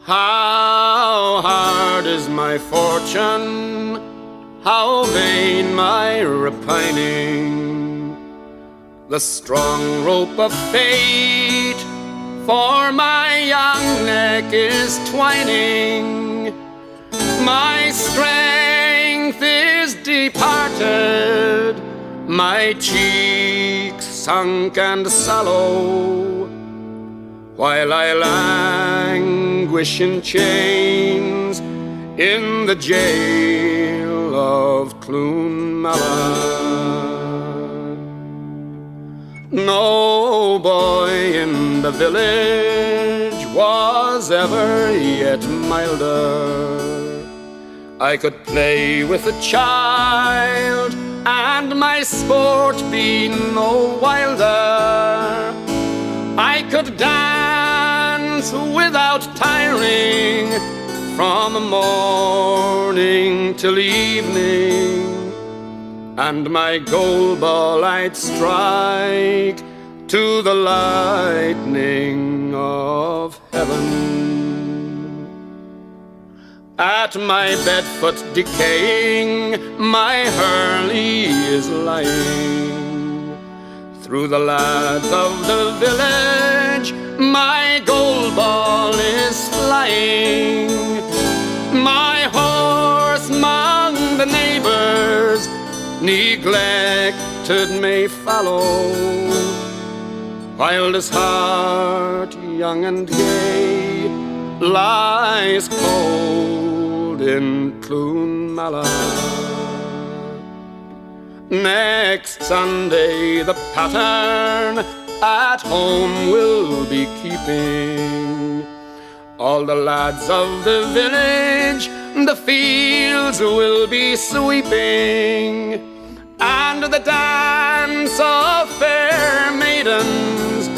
How hard is my fortune, how vain my repining. The strong rope of fate for my young neck is twining. My strength is departed, my cheeks sunk and sallow, while I languish in chains in the jail of Cloonmala. No boy in the village was ever yet milder. I could play with a child and my sport be no wilder. I could dance without tiring from morning till evening, and my goal ball I'd strike to the lightning of heaven. At my bed foot decaying, my Hurley is lying. Through the lads of the village, my goal ball is flying. My horse among the neighbors, neglected may follow, while this heart, young and gay, lies cold in Cloonmala. Next Sunday the pattern at home will be keeping. All the lads of the village the fields will be sweeping, and the dance of fair maidens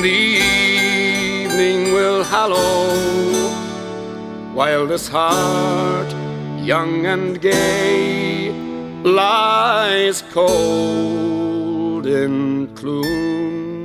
the evening will hallow, while this heart, young and gay, lies cold in Cloonmala.